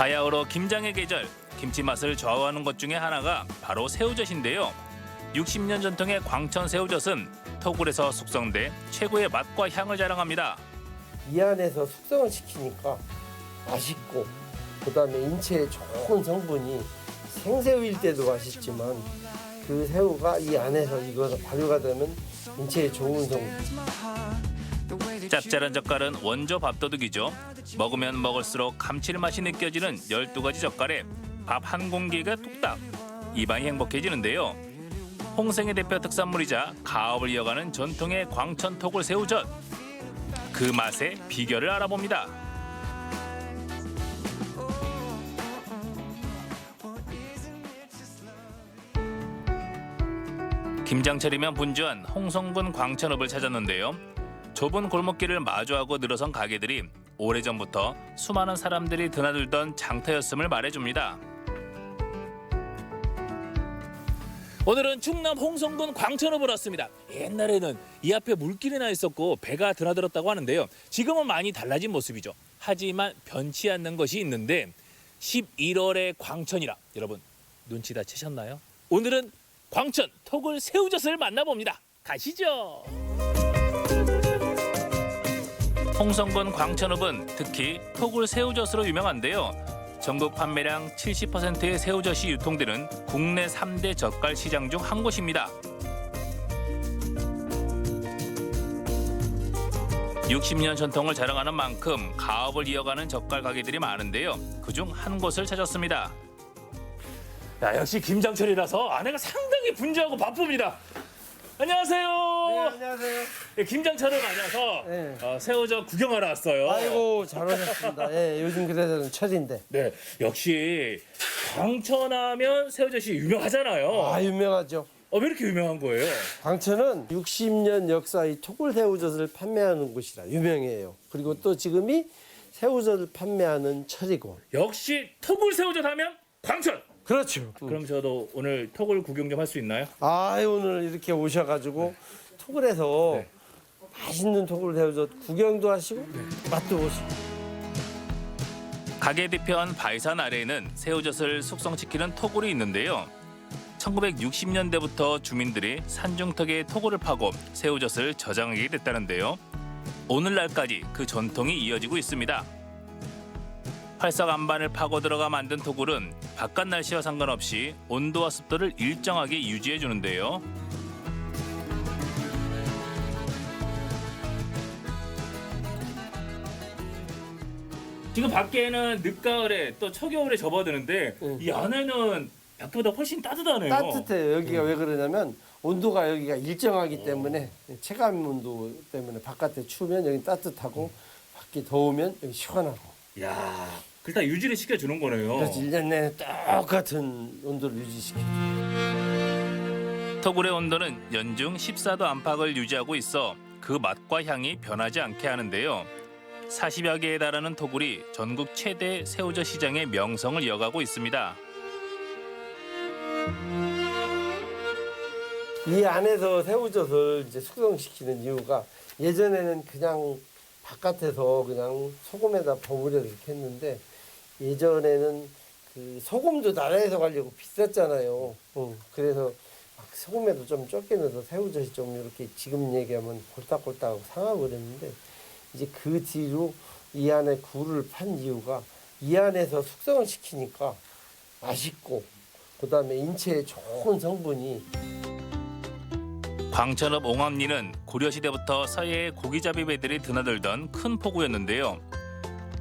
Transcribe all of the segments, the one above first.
바야흐로 김장의 계절, 김치 맛을 좌우하는 것 중에 하나가 바로 새우젓인데요. 60년 전통의 광천 새우젓은 토굴에서 숙성돼 최고의 맛과 향을 자랑합니다. 이 안에서 숙성을 시키니까 맛있고 그다음에 인체에 좋은 성분이 생새우일 때도 맛있지만 그 새우가 이 안에서 익어서 발효가 되면 인체에 좋은 성분. 짭짤한 젓갈은 원조 밥도둑이죠. 먹으면 먹을수록 감칠맛이 느껴지는 12가지 젓갈에 밥 한 공기가 뚝딱. 입안이 행복해지는데요. 홍생의 대표 특산물이자 가업을 이어가는 전통의 광천 토굴 새우젓. 그 맛의 비결을 알아봅니다. 김장철이면 분주한 홍성군 광천읍을 찾았는데요. 좁은 골목길을 마주하고 늘어선 가게들이 오래전부터 수많은 사람들이 드나들던 장터였음을 말해줍니다. 오늘은 충남 홍성군 광천읍을 왔습니다. 옛날에는 이 앞에 물길이나 있었고 배가 드나들었다고 하는데요. 지금은 많이 달라진 모습이죠. 하지만 변치 않는 것이 있는데 11월의 광천이라 여러분 눈치 다 채셨나요? 오늘은 광천 토굴 새우젓을 만나봅니다. 가시죠. 홍성군 광천읍은 특히 토굴 새우젓으로 유명한데요. 전국 판매량 70%의 새우젓이 유통되는 국내 3대 젓갈 시장 중 한 곳입니다. 60년 전통을 자랑하는 만큼 가업을 이어가는 젓갈 가게들이 많은데요. 그중 한 곳을 찾았습니다. 야, 역시 김장철이라서 아내가 상당히 분주하고 바쁩니다. 안녕하세요. 네, 안녕하세요. 네, 김장철을 맞아서 네. 새우젓 구경하러 왔어요. 아이고 잘하셨습니다. 예, 요즘 그래서는 철인데. 네, 역시 광천하면 새우젓이 유명하잖아요. 아 유명하죠. 왜 이렇게 유명한 거예요? 광천은 60년 역사의 토굴 새우젓을 판매하는 곳이라 유명해요. 그리고 또 지금이 새우젓을 판매하는 철이고. 역시 토굴 새우젓 하면 광천. 그렇죠. 그럼 저도 오늘 토굴 구경 좀 할 수 있나요? 아 오늘 이렇게 오셔가지고 토굴에서 네. 맛있는 토굴 새우젓 구경도 하시고 맛도 보시고. 가게 뒤편 바위산 아래에는 새우젓을 숙성시키는 토굴이 있는데요. 1960년대부터 주민들이 산중턱에 토굴을 파고 새우젓을 저장하게 됐다는데요. 오늘날까지 그 전통이 이어지고 있습니다. 활석 안반을 파고 들어가 만든 토굴은 바깥 날씨와 상관없이 온도와 습도를 일정하게 유지해 주는데요. 지금 밖에는 늦가을에 또 초겨울에 접어드는데 이 안에는 밖보다 훨씬 따뜻하네요. 따뜻해요. 여기가 왜 그러냐면 온도가 여기가 일정하기 때문에 체감 온도 때문에 바깥에 추우면 여기 따뜻하고 밖에 더우면 여기 시원하고. 야, 일단 유지를 시켜주는 거네요. 그래서 1년 내내 똑같은 온도를 유지시켜요. 토굴의 온도는 연중 14도 안팎을 유지하고 있어 그 맛과 향이 변하지 않게 하는데요. 40여 개에 달하는 토굴이 전국 최대 새우젓 시장의 명성을 이어가고 있습니다. 이 안에서 새우젓을 이제 숙성시키는 이유가 예전에는 그냥 바깥에서 그냥 소금에다 버무려 이렇게 했는데 예전에는 그 소금도 나라에서 가려고 비쌌잖아요. 그래서 막 소금에도 좀 적게 넣어서 새우젓이 좀 이렇게 지금 얘기하면 골딱골딱하고 상하고 그랬는데 이제 그 뒤로 이 안에 굴을 판 이유가 이 안에서 숙성을 시키니까 맛있고 그다음에 인체에 좋은 성분이. 광천읍 옹암리는 고려시대부터 서해의 고기잡이 배들이 드나들던 큰 포구였는데요.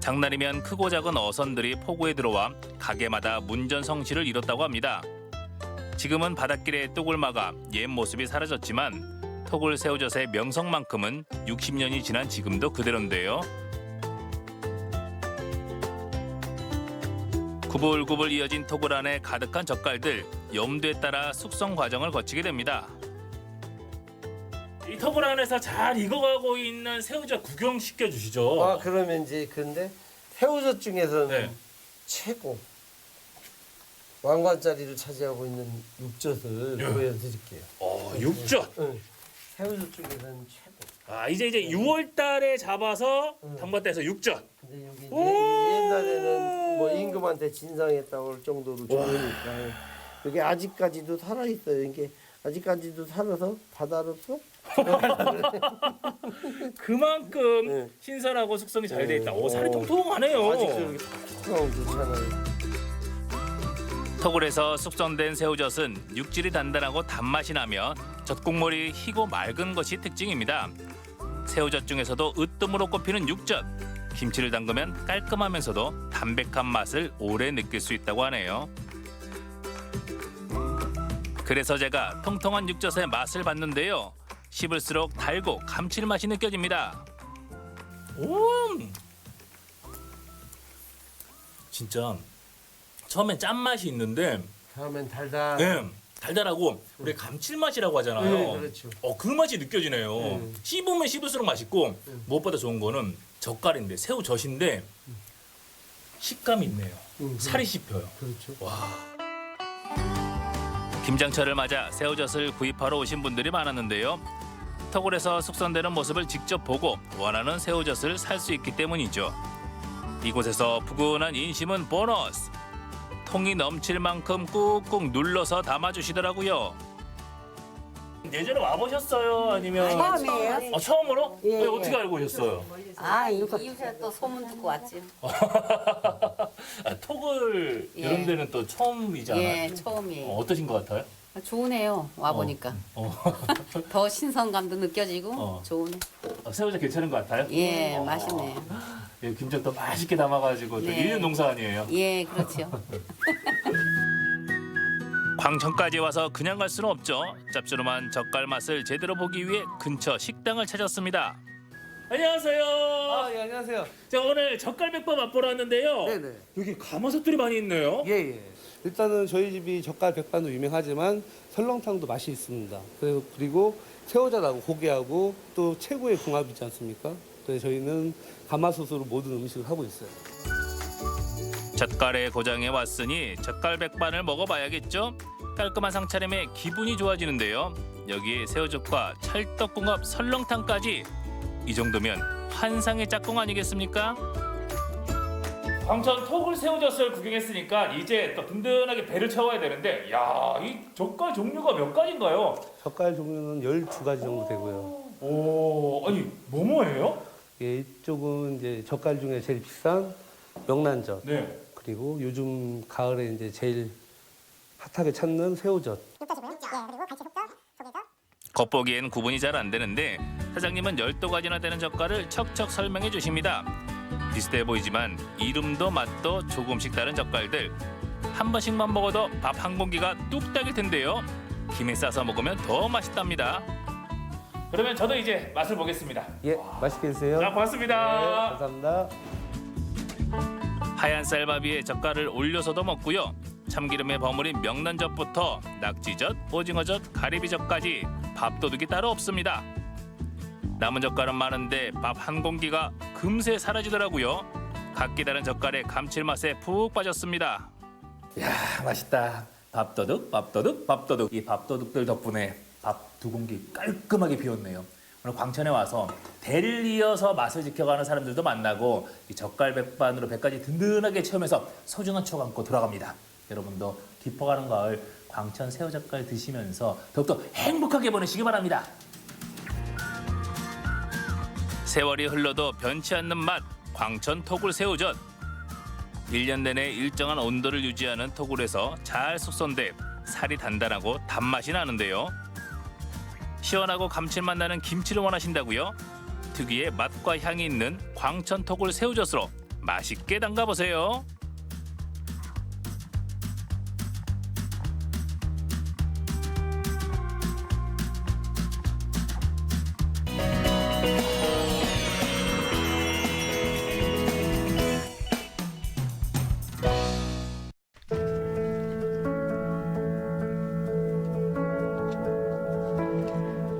장날이면 크고 작은 어선들이 포구에 들어와 가게마다 문전성시를 이뤘다고 합니다. 지금은 바닷길에 뚝을 막아 옛 모습이 사라졌지만 토굴 새우젓의 명성만큼은 60년이 지난 지금도 그대로인데요. 구불구불 이어진 토굴 안에 가득한 젓갈들, 염도에 따라 숙성 과정을 거치게 됩니다. 이 토굴 안에서 잘 익어가고 있는 새우젓 구경시켜 주시죠. 아 그러면 이제 근데 새우젓 중에서는 네. 최고 왕관자리를 차지하고 있는 육젓을 보여드릴게요. 육젓. 응. 새우젓 중에서는 최고. 이제 6월 달에 잡아서 담갔다 해서 육젓. 근데 여기 오! 옛날에는 뭐 임금한테 진상했다고 할 정도로 좋으니까 이게 아직까지도 살아 있어요. 이게 아직까지도 살아서 바다로 쏙. 그만큼 네. 신선하고 숙성이 잘 돼 있다. 네. 오, 살이 통통하네요. 아직도 이렇게 탁 좋잖아요. 토굴에서 숙성된 새우젓은 육질이 단단하고 단맛이 나며 젓국물이 희고 맑은 것이 특징입니다. 새우젓 중에서도 으뜸으로 꼽히는 육젓. 김치를 담그면 깔끔하면서도 담백한 맛을 오래 느낄 수 있다고 하네요. 그래서 제가 통통한 육젓의 맛을 봤는데요. 씹을수록 달고 감칠맛이 느껴집니다. 진짜 처음엔 짠맛이 있는데 다음엔 달달. 네, 달달하고 우리 감칠맛이라고 하잖아요. 네, 그렇죠. 그 맛이 느껴지네요. 씹으면 씹을수록 맛있고 무엇보다 좋은 거는 젓갈인데 새우젓인데 식감이 있네요. 살이 씹혀요. 그렇죠. 와. 김장철을 맞아 새우젓을 구입하러 오신 분들이 많았는데요. 토굴에서 숙성되는 모습을 직접 보고 원하는 새우젓을 살 수 있기 때문이죠. 이곳에서 푸근한 인심은 보너스. 통이 넘칠 만큼 꾹꾹 눌러서 담아주시더라고요. 예전에 와보셨어요? 아니면 처음이에요. 처음으로? 예, 예. 어떻게 알고 오셨어요? 아, 이웃에 또 소문 듣고 왔죠. 토굴 예. 이런 데는 또 처음이잖아요. 예, 처음이에요. 어떠신 것 같아요? 좋으네요. 와 보니까 더 신선감도 느껴지고 좋으네. 새우젓 괜찮은 것 같아요? 예, 맛있네요. 예, 김장 또 맛있게 담아가지고 또 네. 1년 농사 아니에요? 예, 그렇죠. 광천까지 와서 그냥 갈 수는 없죠. 짭조름한 젓갈 맛을 제대로 보기 위해 근처 식당을 찾았습니다. 안녕하세요. 예, 안녕하세요. 제가 오늘 젓갈 백반 맛보러 왔는데요. 네네. 여기 가마솥들이 많이 있네요. 예, 예. 일단은 저희 집이 젓갈 백반도 유명하지만 설렁탕도 맛이 있습니다. 그리고 새우젓하고 고기하고 또 최고의 궁합이지 않습니까? 그래서 저희는 가마솥으로 모든 음식을 하고 있어요. 젓갈의 고장에 왔으니 젓갈 백반을 먹어봐야겠죠. 깔끔한 상차림에 기분이 좋아지는데요. 여기에 새우젓과 찰떡궁합 설렁탕까지. 이 정도면 환상의 짝꿍 아니겠습니까? 광천 토굴 새우젓을 구경했으니까 이제 또 든든하게 배를 채워야 되는데, 야, 이 젓갈 종류가 몇 가지인가요? 젓갈 종류는 12가지 정도 되고요. 오, 아니 뭐뭐예요? 예, 이쪽은 이제 젓갈 중에 제일 비싼 명란젓. 네. 그리고 요즘 가을에 이제 제일 핫하게 찾는 새우젓. 겉보기엔 구분이 잘 안 되는데 사장님은 12가지나 되는 젓갈을 척척 설명해 주십니다. 비슷해 보이지만 이름도 맛도 조금씩 다른 젓갈들. 한 번씩만 먹어도 밥 한 공기가 뚝딱일 텐데요. 김에 싸서 먹으면 더 맛있답니다. 그러면 저도 이제 맛을 보겠습니다. 예, 맛있게 드세요. 자, 고맙습니다. 감사합니다. 하얀 쌀밥 위에 젓갈을 올려서도 먹고요. 참기름에 버무린 명란젓부터 낙지젓, 오징어젓, 가리비젓까지 밥도둑이 따로 없습니다. 남은 젓갈은 많은데 밥 한 공기가 금세 사라지더라고요. 각기 다른 젓갈의 감칠맛에 푹 빠졌습니다. 이야, 맛있다. 밥도둑, 밥도둑, 밥도둑. 이 밥도둑들 덕분에 밥 두 공기 깔끔하게 비웠네요. 오늘 광천에 와서 대를 이어서 맛을 지켜가는 사람들도 만나고 이 젓갈 백반으로 배까지 든든하게 체험해서 소중한 추억 안고 돌아갑니다. 여러분도 깊어가는 가을 광천 새우젓갈 드시면서 더욱더 행복하게 보내시기 바랍니다. 세월이 흘러도 변치 않는 맛, 광천 토굴 새우젓. 1년 내내 일정한 온도를 유지하는 토굴에서 잘 숙성돼 살이 단단하고 단맛이 나는데요. 시원하고 감칠맛 나는 김치를 원하신다고요? 특유의 맛과 향이 있는 광천 토굴 새우젓으로 맛있게 담가보세요.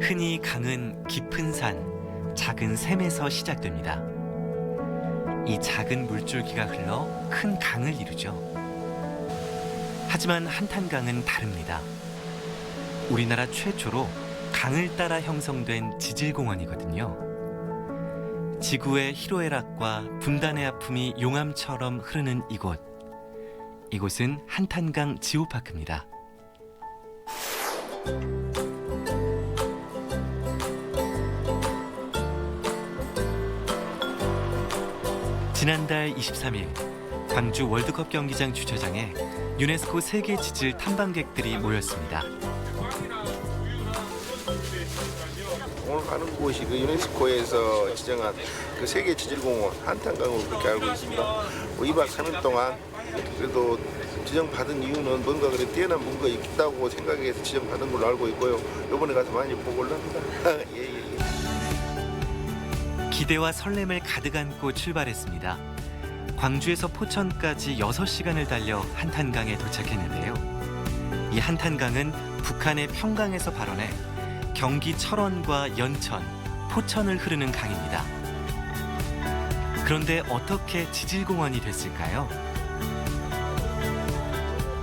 흔히 강은 깊은 산, 작은 샘에서 시작됩니다. 이 작은 물줄기가 흘러 큰 강을 이루죠. 하지만 한탄강은 다릅니다. 우리나라 최초로 강을 따라 형성된 지질공원이거든요. 지구의 희로애락과 분단의 아픔이 용암처럼 흐르는 이곳. 이곳은 한탄강 지오파크입니다. 지난달 23일 광주 월드컵 경기장 주차장에 유네스코 세계 지질 탐방객들이 모였습니다. 오늘 가는 곳이 그 유네스코에서 지정한 그 세계 지질공원 한탄강으로 그렇게 알고 있습니다. 2박 3일 동안 그래도 지정받은 이유는 뭔가 그래 뛰어난 뭔가 있다고 생각해서 지정받은 걸로 알고 있고요. 이번에 가서 많이 보고 올랍니다. 예. 기대와 설렘을 가득 안고 출발했습니다. 광주에서 포천까지 6시간을 달려 한탄강에 도착했는데요. 이 한탄강은 북한의 평강에서 발원해 경기 철원과 연천, 포천을 흐르는 강입니다. 그런데 어떻게 지질공원이 됐을까요?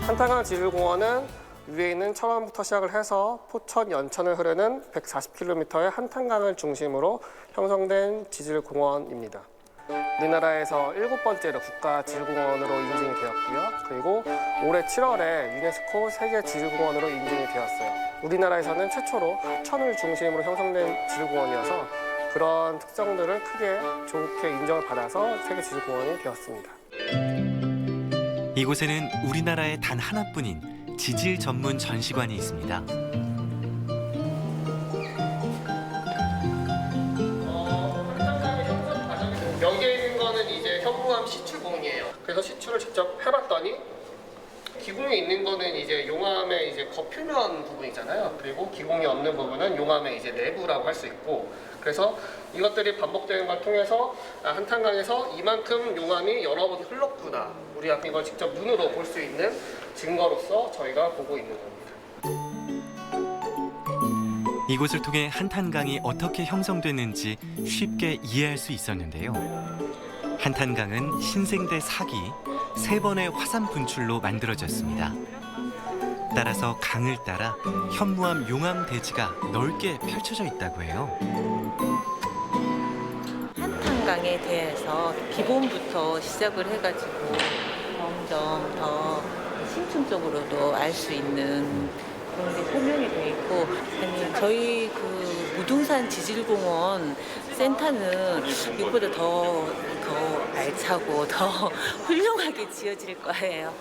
한탄강 지질공원은 위에 있는 철원부터 시작을 해서 포천, 연천을 흐르는 140km의 한탄강을 중심으로 형성된 지질공원입니다. 우리나라에서 7번째로 국가지질공원으로 인증이 되었고요. 그리고 올해 7월에 유네스코 세계지질공원으로 인증이 되었어요. 우리나라에서는 최초로 하천을 중심으로 형성된 지질공원이어서 그런 특성들을 크게 좋게 인정을 받아서 세계지질공원이 되었습니다. 이곳에는 우리나라에 단 하나뿐인 지질 전문 전시관이 있습니다. 여기에 있는 거는 이제 현무암 시추공이에요. 그래서 시추를 직접 해봤더니 기공이 있는 거는 이제 용암의 이제 겉표면 부분이잖아요. 그리고 기공이 없는 부분은 용암의 이제 내부라고 할 수 있고, 그래서 이것들이 반복되는 걸 통해서 한탄강에서 이만큼 용암이 여러 번 흘렀구나, 우리가 이걸 직접 눈으로 볼 수 있는 증거로서 저희가 보고 있는 겁니다. 이곳을 통해 한탄강이 어떻게 형성됐는지 쉽게 이해할 수 있었는데요. 한탄강은 신생대 사기 3번의 화산 분출로 만들어졌습니다. 따라서 강을 따라 현무암 용암 대지가 넓게 펼쳐져 있다고 해요. 한탄강에 대해서 기본부터 시작을 해가지고 점점 더 심층적으로도 알 수 있는 그런 게 설명이 돼 있고, 아니, 저희 그 무등산 지질공원 센터는 이보다 더 알차고 더 훌륭하게 지어질 거예요.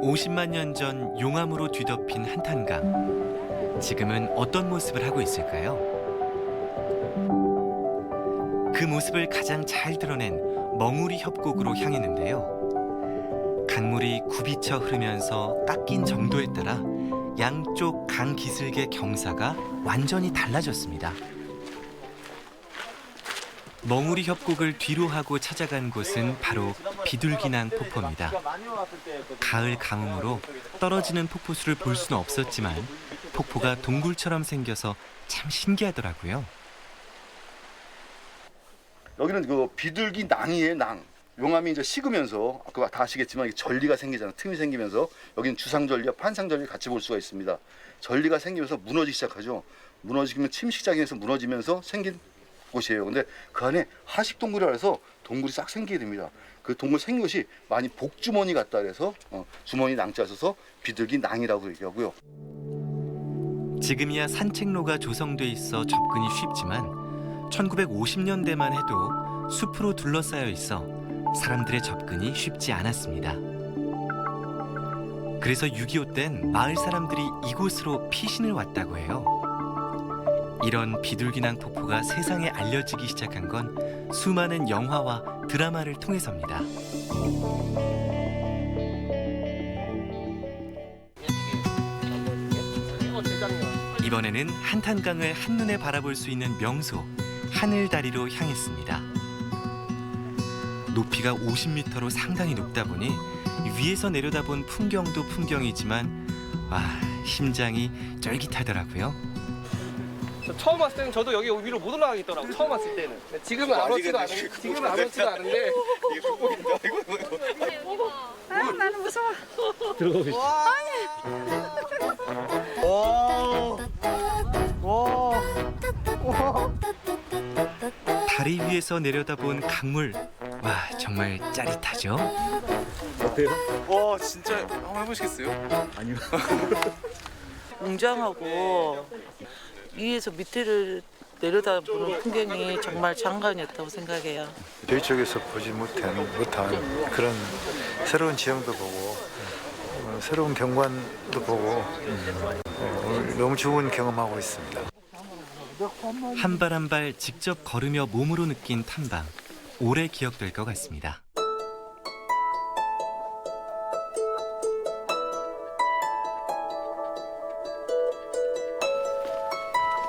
50만 년 전 용암으로 뒤덮인 한탄강. 지금은 어떤 모습을 하고 있을까요? 그 모습을 가장 잘 드러낸 멍우리 협곡으로 향했는데요. 강물이 굽이쳐 흐르면서 깎인 정도에 따라 양쪽 강 기슭의 경사가 완전히 달라졌습니다. 멍우리 협곡을 뒤로 하고 찾아간 곳은 바로 비둘기낭 폭포입니다. 가을 가뭄으로 떨어지는 폭포수를 볼 수는 없었지만 폭포가 동굴처럼 생겨서 참 신기하더라고요. 여기는 그 비둘기 낭이에요, 낭. 용암이 이제 식으면서 아까 다 아시겠지만 전리가 생기잖아요. 틈이 생기면서 여기는 주상전리와 판상전리 같이 볼 수가 있습니다. 전리가 생기면서 무너지기 시작하죠. 무너지면 침식작용해서 무너지면서 생긴 곳이에요. 근데 그 안에 하식동굴이라 해서 동굴이 싹 생기게 됩니다. 그 동굴 생긴 것이 많이 복주머니 같다 그래서 주머니 낭자 써서 비둘기 낭이라고 얘기하고요. 지금이야 산책로가 조성돼 있어 접근이 쉽지만 1950년대만 해도 숲으로 둘러싸여 있어 사람들의 접근이 쉽지 않았습니다. 그래서 6.25 땐 마을 사람들이 이곳으로 피신을 왔다고 해요. 이런 비둘기낭 폭포가 세상에 알려지기 시작한 건 수많은 영화와 드라마를 통해서입니다. 이번에는 한탄강을 한눈에 바라볼 수 있는 명소 하늘다리로 향했습니다. 높이가 50m로 상당히 높다 보니 위에서 내려다본 풍경도 풍경이지만 와, 심장이 쫄깃하더라고요. 처음 왔을 때는 저도 여기 위로 못 올라가겠더라고요. 처음 왔을 때는. 지금은 아무렇지도 않은데. 아, 나는 무서워. 들어가 계시죠. 다리 위에서 내려다본 강물. 와, 정말 짜릿하죠? 와 진짜 한번 해보시겠어요? 아니요. 웅장하고 위에서 밑을 내려다보는 풍경이 정말 장관이었다고 생각해요. 저희 쪽에서 보지 못한 그런 새로운 지형도 보고 새로운 경관도 보고 오늘 너무 좋은 경험하고 있습니다. 한 발 한 발 직접 걸으며 몸으로 느낀 탐방. 오래 기억될 것 같습니다.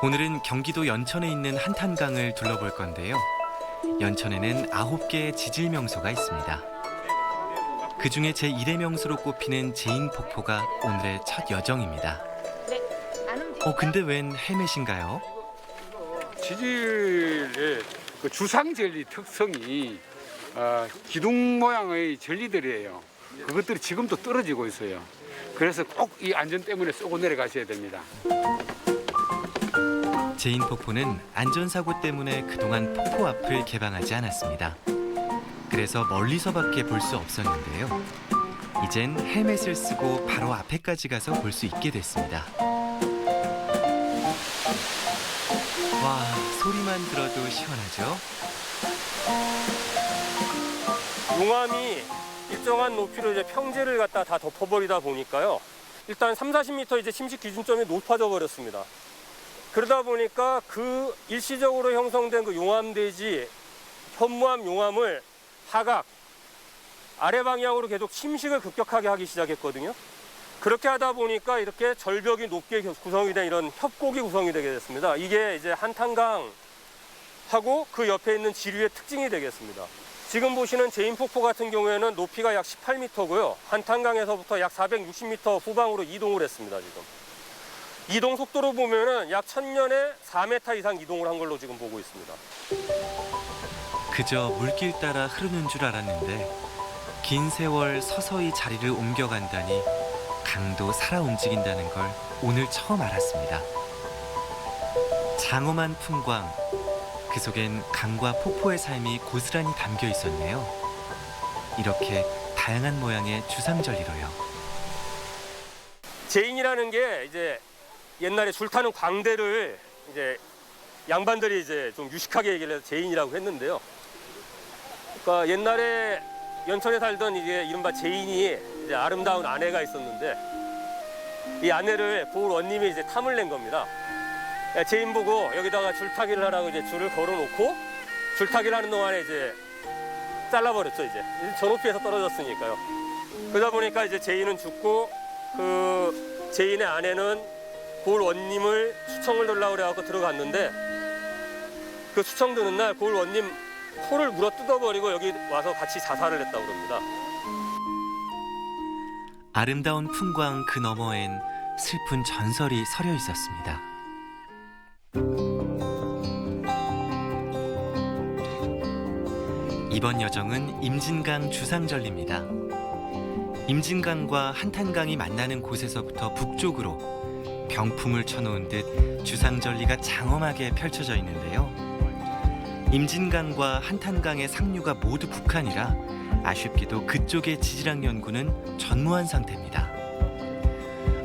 오늘은 경기도 연천에 있는 한탄강을 둘러볼 건데요. 연천에는 9개의 지질 명소가 있습니다. 그중에 제1의 명소로 꼽히는 제인폭포가 오늘의 첫 여정입니다. 근데 웬 헬멧인가요? 지질의 그 주상 젤리 특성이 기둥 모양의 젤리들이에요. 그것들이 지금도 떨어지고 있어요. 그래서 꼭 이 안전 때문에 쏘고 내려가셔야 됩니다. 제인폭포는 안전사고 때문에 그동안 폭포 앞을 개방하지 않았습니다. 그래서 멀리서밖에 볼 수 없었는데요. 이젠 헬멧을 쓰고 바로 앞에까지 가서 볼 수 있게 됐습니다. 와, 소리만 들어도 시원하죠? 용암이 일정한 높이로 이제 평지를 갖다 다 덮어버리다 보니까요. 일단 30-40m 이제 침식 기준점이 높아져 버렸습니다. 그러다 보니까 그 일시적으로 형성된 그 용암대지, 현무암 용암을 하각, 아래 방향으로 계속 침식을 급격하게 하기 시작했거든요. 그렇게 하다 보니까 이렇게 절벽이 높게 구성이 된 이런 협곡이 구성이 되게 됐습니다. 이게 이제 한탄강하고 그 옆에 있는 지류의 특징이 되겠습니다. 지금 보시는 제인폭포 같은 경우에는 높이가 약 18m고요. 한탄강에서부터 약 460m 후방으로 이동을 했습니다, 지금. 이동 속도로 보면은 약 1000년에 4m 이상 이동을 한 걸로 지금 보고 있습니다. 그저 물길 따라 흐르는 줄 알았는데 긴 세월 서서히 자리를 옮겨간다니 강도 살아 움직인다는 걸 오늘 처음 알았습니다. 장엄한 풍광, 그 속엔 강과 폭포의 삶이 고스란히 담겨 있었네요. 이렇게 다양한 모양의 주상절리로요. 제인이라는 게 이제 옛날에 줄 타는 광대를 이제 양반들이 이제 좀 유식하게 얘기를 해서 제인이라고 했는데요. 그러니까 옛날에 연천에 살던 이게 이른바 제인이 이제 아름다운 아내가 있었는데 이 아내를 고을 원님이 이제 탐을 낸 겁니다. 제인 보고 여기다가 줄타기를 하라고 이제 줄을 걸어놓고 줄타기를 하는 동안에 이제 잘라버렸죠. 이제 저 높이에서 떨어졌으니까요. 그러다 보니까 이제 제인은 죽고 그 제인의 아내는 고을 원님을 수청을 들라고 그래갖고 들어갔는데 그 수청 드는 날 고을 원님 코를 물어 뜯어버리고 여기 와서 같이 자살을 했다고 그럽니다. 아름다운 풍광 그 너머엔 슬픈 전설이 서려 있었습니다. 이번 여정은 임진강 주상절리입니다. 임진강과 한탄강이 만나는 곳에서부터 북쪽으로 병풍을 쳐놓은 듯 주상절리가 장엄하게 펼쳐져 있는데요. 임진강과 한탄강의 상류가 모두 북한이라 아쉽게도 그쪽의 지질학 연구는 전무한 상태입니다.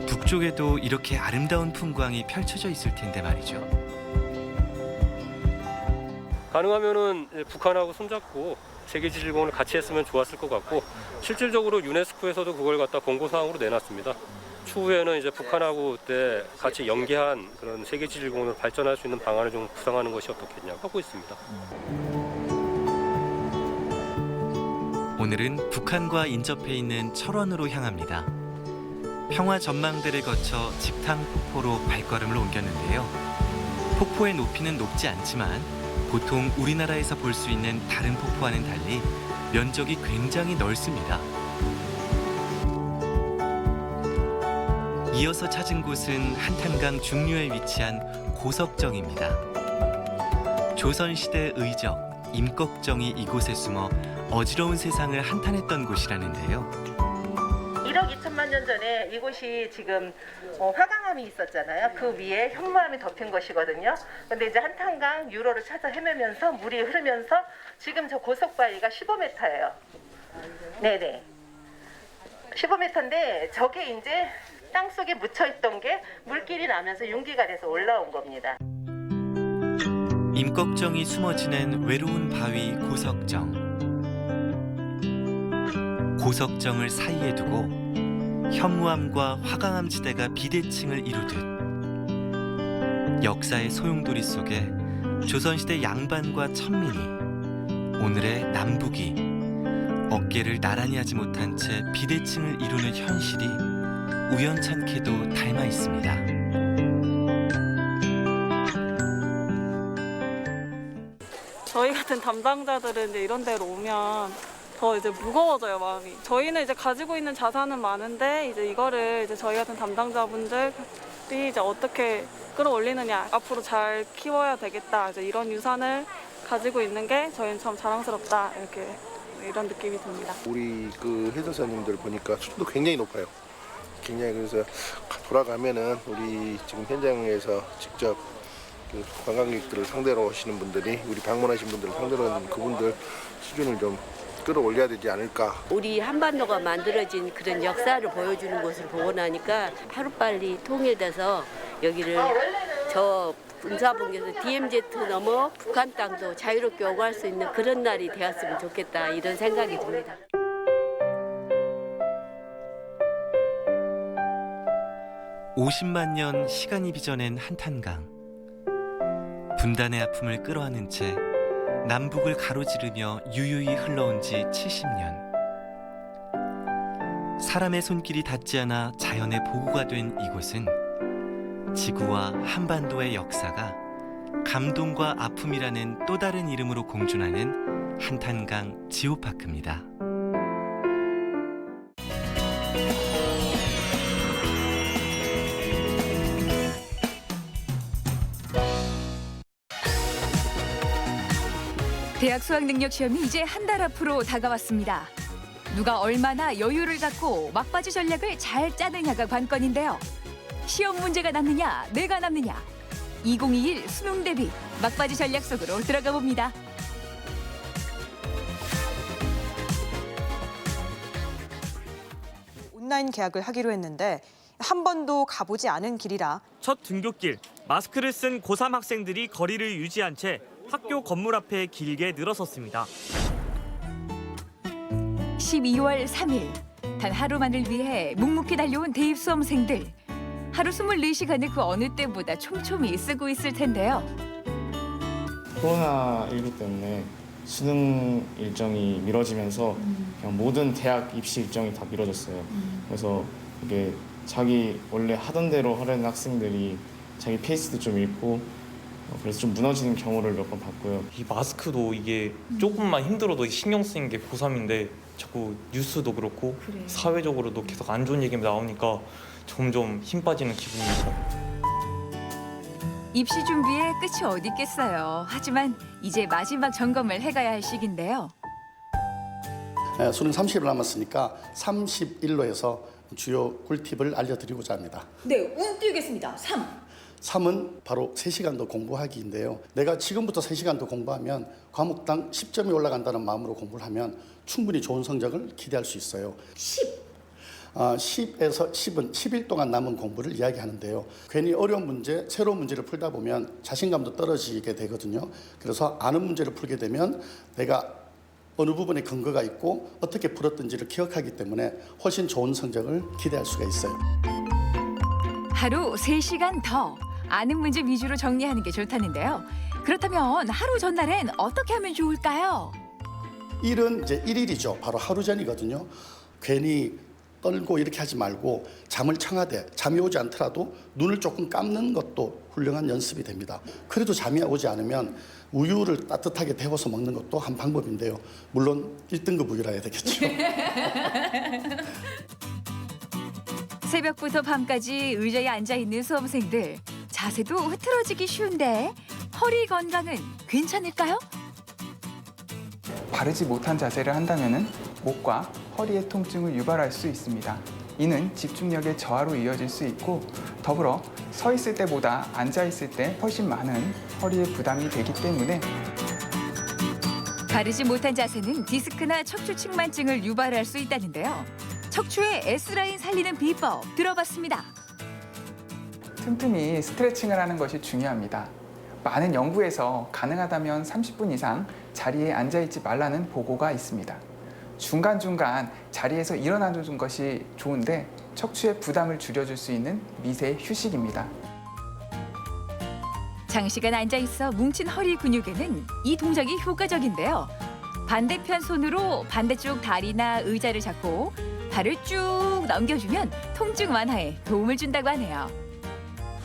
북쪽에도 이렇게 아름다운 풍광이 펼쳐져 있을 텐데 말이죠. 가능하면은 북한하고 손잡고 세계지질공원을 같이 했으면 좋았을 것 같고 실질적으로 유네스코에서도 그걸 갖다 공고사항으로 내놨습니다. 추후에는 이제 북한하고 그때 같이 연계한 그런 세계지질공원을 발전할 수 있는 방안을 좀 구상하는 것이 어떻겠냐고 하고 있습니다. 오늘은 북한과 인접해 있는 철원으로 향합니다. 평화 전망대를 거쳐 직탕폭포로 발걸음을 옮겼는데요. 폭포의 높이는 높지 않지만 보통 우리나라에서 볼 수 있는 다른 폭포와는 달리 면적이 굉장히 넓습니다. 이어서 찾은 곳은 한탄강 중류에 위치한 고석정입니다. 조선시대 의적 임꺽정이 이곳에 숨어 어지러운 세상을 한탄했던 곳이라는데요. 1억 2천만 년 전에 이곳이 지금 화강암 현무암이 있었잖아요. 그 위에 현무암이 덮인 것이거든요. 근데 이제 한탄강 유로를 찾아 헤매면서 물이 흐르면서 지금 저 고석바위가 15m예요. 네네. 15m인데 저게 이제 땅속에 묻혀있던 게 물길이 나면서 융기가 돼서 올라온 겁니다. 임꺽정이 숨어지는 외로운 바위 고석정. 고석정을 사이에 두고 현무암과 화강암 지대가 비대칭을 이루듯 역사의 소용돌이 속에 조선시대 양반과 천민이 오늘의 남북이 어깨를 나란히 하지 못한 채 비대칭을 이루는 현실이 우연찮게도 닮아 있습니다. 저희 같은 담당자들은 이제 이런 데로 오면 더 이제 무거워져요, 마음이. 저희는 이제 가지고 있는 자산은 많은데 이제 이거를 이제 저희 같은 담당자분들이 이제 어떻게 끌어올리느냐, 앞으로 잘 키워야 되겠다, 이제 이런 유산을 가지고 있는 게 저희는 참 자랑스럽다, 이렇게 이런 느낌이 듭니다. 우리 그 해설사님들 보니까 수준도 굉장히 높아요. 굉장히 그래서 돌아가면은 우리 지금 현장에서 직접 그 관광객들을 상대로 하시는 분들이 우리 방문하신 분들을 상대로 하는 그분들 수준을 좀 끌어올려야 되지 않을까. 우리 한반도가 만들어진 그런 역사를 보여주는 곳을 보고 나니까 하루빨리 통일돼서 여기를 저 군사분계에서 DMZ 넘어 북한 땅도 자유롭게 오갈 수 있는 그런 날이 되었으면 좋겠다, 이런 생각이 듭니다. (50만 년) 시간이 빚어낸 한탄강. 분단의 아픔을 끌어안은 채 남북을 가로지르며 유유히 흘러온 지 70년. 사람의 손길이 닿지 않아 자연의 보호가 된 이곳은 지구와 한반도의 역사가 감동과 아픔이라는 또 다른 이름으로 공존하는 한탄강 지오파크입니다. 대학 수학능력 시험이 이제 한 달 앞으로 다가왔습니다. 누가 얼마나 여유를 갖고 막바지 전략을 잘 짜느냐가 관건인데요. 시험 문제가 남느냐, 내가 남느냐. 2021 수능 대비 막바지 전략 속으로 들어가 봅니다. 온라인 계약을 하기로 했는데 한 번도 가보지 않은 길이라 첫 등굣길, 마스크를 쓴 고3 학생들이 거리를 유지한 채 학교 건물 앞에 길게 늘어섰습니다. 12월 3일, 단 하루만을 위해 묵묵히 달려온 대입 수험생들. 하루 24시간을 그 어느 때보다 촘촘히 쓰고 있을 텐데요. 코로나19 때문에 수능 일정이 미뤄지면서 그냥 모든 대학 입시 일정이 다 미뤄졌어요. 그래서 이게 자기 원래 하던 대로 하려는 학생들이 자기 페이스도 좀 잃고 그래서 좀 무너지는 경우를 몇 번 봤고요. 이 마스크도 이게 조금만 힘들어도 신경 쓰이는 게 고3인데 자꾸 뉴스도 그렇고 사회적으로도 계속 안 좋은 얘기 나오니까 점점 힘 빠지는 기분입니다. 입시 준비에 끝이 어디 있겠어요. 하지만 이제 마지막 점검을 해가야 할 시기인데요. 수능 30일 남았으니까 31로에서 주요 꿀팁을 알려드리고자 합니다. 네, 운 띄우겠습니다. 3은 바로 3시간 더 공부하기인데요. 내가 지금부터 3시간 더 공부하면 과목당 10점이 올라간다는 마음으로 공부를 하면 충분히 좋은 성적을 기대할 수 있어요. 10에서 10은 10일 동안 남은 공부를 이야기하는데요. 괜히 어려운 문제, 새로운 문제를 풀다 보면 자신감도 떨어지게 되거든요. 그래서 아는 문제를 풀게 되면 내가 어느 부분에 근거가 있고 어떻게 풀었던지를 기억하기 때문에 훨씬 좋은 성적을 기대할 수가 있어요. 하루 3시간 더 아는 문제 위주로 정리하는 게 좋다는데요. 그렇다면 하루 전날엔 어떻게 하면 좋을까요? 1은 이제 1일이죠. 바로 하루 전이거든요. 괜히 떨고 이렇게 하지 말고 잠을 청하되 잠이 오지 않더라도 눈을 조금 감는 것도 훌륭한 연습이 됩니다. 그래도 잠이 오지 않으면 우유를 따뜻하게 데워서 먹는 것도 한 방법인데요. 물론 1등급 우유라 해야 되겠죠. 새벽부터 밤까지 의자에 앉아있는 수험생들. 자세도 흐트러지기 쉬운데 허리 건강은 괜찮을까요? 바르지 못한 자세를 한다면 목과 허리의 통증을 유발할 수 있습니다. 이는 집중력의 저하로 이어질 수 있고 더불어 서 있을 때보다 앉아 있을 때 훨씬 많은 허리에 부담이 되기 때문에 바르지 못한 자세는 디스크나 척추 측만증을 유발할 수 있다는데요. 척추의 S라인 살리는 비법 들어봤습니다. 틈틈이 스트레칭을 하는 것이 중요합니다. 많은 연구에서 가능하다면 30분 이상 자리에 앉아있지 말라는 보고가 있습니다. 중간중간 자리에서 일어나는 것이 좋은데 척추의 부담을 줄여줄 수 있는 미세 휴식입니다. 장시간 앉아있어 뭉친 허리 근육에는 이 동작이 효과적인데요. 반대편 손으로 반대쪽 다리나 의자를 잡고 발을 쭉 넘겨주면 통증 완화에 도움을 준다고 하네요.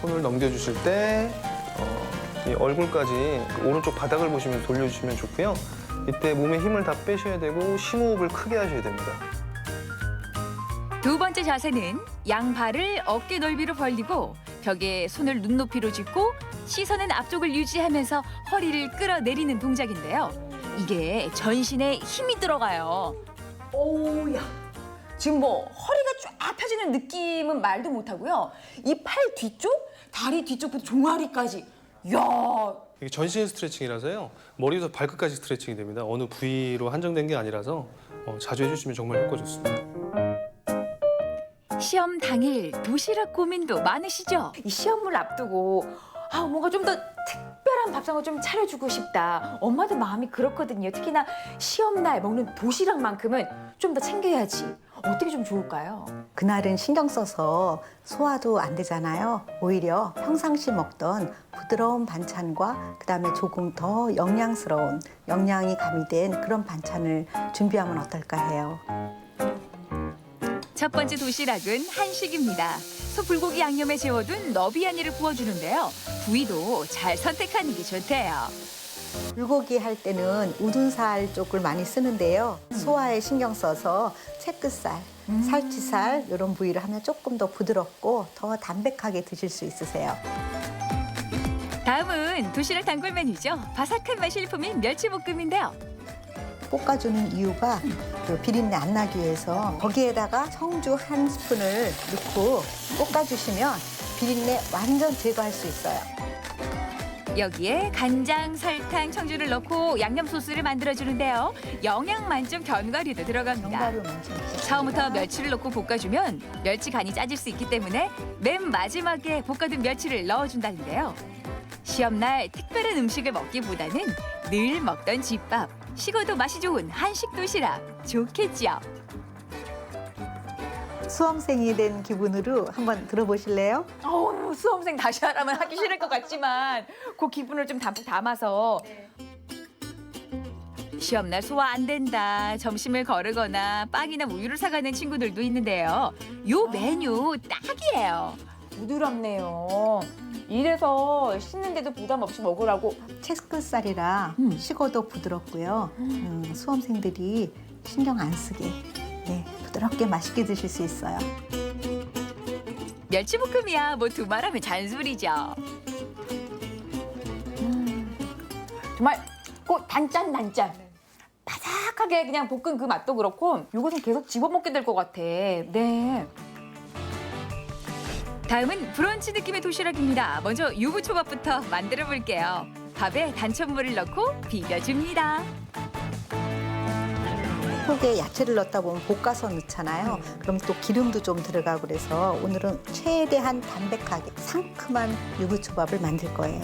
손을 넘겨주실 때 이 얼굴까지 그 오른쪽 바닥을 보시면서 돌려주시면 좋고요. 이때 몸에 힘을 다 빼셔야 되고 심호흡을 크게 하셔야 됩니다. 두 번째 자세는 양발을 어깨 넓이로 벌리고 벽에 손을 눈높이로 짚고 시선은 앞쪽을 유지하면서 허리를 끌어내리는 동작인데요. 이게 전신에 힘이 들어가요. 오야. 지금 뭐 허리가 쫙 펴지는 느낌은 말도 못하고요. 이 팔 뒤쪽, 다리 뒤쪽부터 종아리까지. 이야. 이게 전신 스트레칭이라서요. 머리부터 발끝까지 스트레칭이 됩니다. 어느 부위로 한정된 게 아니라서 자주 해주시면 정말 효과 좋습니다. 시험 당일 도시락 고민도 많으시죠? 이 시험을 앞두고 뭔가 좀 더 특별한 밥상을 좀 차려주고 싶다. 엄마들 마음이 그렇거든요. 특히나 시험날 먹는 도시락만큼은 좀 더 챙겨야지. 어떻게 좀 좋을까요? 그날은 신경 써서 소화도 안 되잖아요. 오히려 평상시 먹던 부드러운 반찬과 그다음에 조금 더 영양스러운 영양이 가미된 그런 반찬을 준비하면 어떨까 해요. 첫 번째 도시락은 한식입니다. 소 불고기 양념에 재워둔 너비 한 입을 부어주는데요. 부위도 잘 선택하는 게 좋대요. 불고기 할 때는 우둔살 쪽을 많이 쓰는데요. 소화에 신경 써서 채끝살, 살치살 이런 부위를 하면 조금 더 부드럽고 더 담백하게 드실 수 있으세요. 다음은 도시락 단골 메뉴죠. 바삭한 맛 일품인 멸치볶음인데요. 볶아주는 이유가 그 비린내 안 나기 위해서 거기에다가 청주 한 스푼을 넣고 볶아주시면 비린내 완전 제거할 수 있어요. 여기에 간장, 설탕, 청주를 넣고 양념 소스를 만들어주는데요. 영양 만점 견과류도 들어갑니다. 처음부터 멸치를 넣고 볶아주면 멸치 간이 짜질 수 있기 때문에 맨 마지막에 볶아둔 멸치를 넣어준다는데요. 시험날 특별한 음식을 먹기보다는 늘 먹던 집밥, 식어도 맛이 좋은 한식 도시락 좋겠죠. 수험생이 된 기분으로 한번 들어보실래요? 수험생 다시 하라면 하기 싫을 것 같지만 그 기분을 좀 담뿍 담아서. 시험날 소화 안 된다, 점심을 거르거나 빵이나 우유를 사가는 친구들도 있는데요. 요 메뉴 딱이에요. 부드럽네요. 이래서 씻는데도 부담 없이 먹으라고. 채끝살이라 식어도 부드럽고요. 수험생들이 신경 안 쓰게 부드럽게 맛있게 드실 수 있어요. 멸치볶음이야 뭐 두말하면 잔소리죠. 정말 꼭 단짠. 바삭하게 그냥 볶은 그 맛도 그렇고 이것은 계속 집어먹게 될 것 같아. 네. 다음은 브런치 느낌의 도시락입니다. 먼저 유부초밥부터 만들어 볼게요. 밥에 단천물을 넣고 비벼줍니다. 속에 야채를 넣다 보면 볶아서 넣잖아요. 그럼 또 기름도 좀 들어가고 그래서 오늘은 최대한 담백하게 상큼한 유부초밥을 만들 거예요.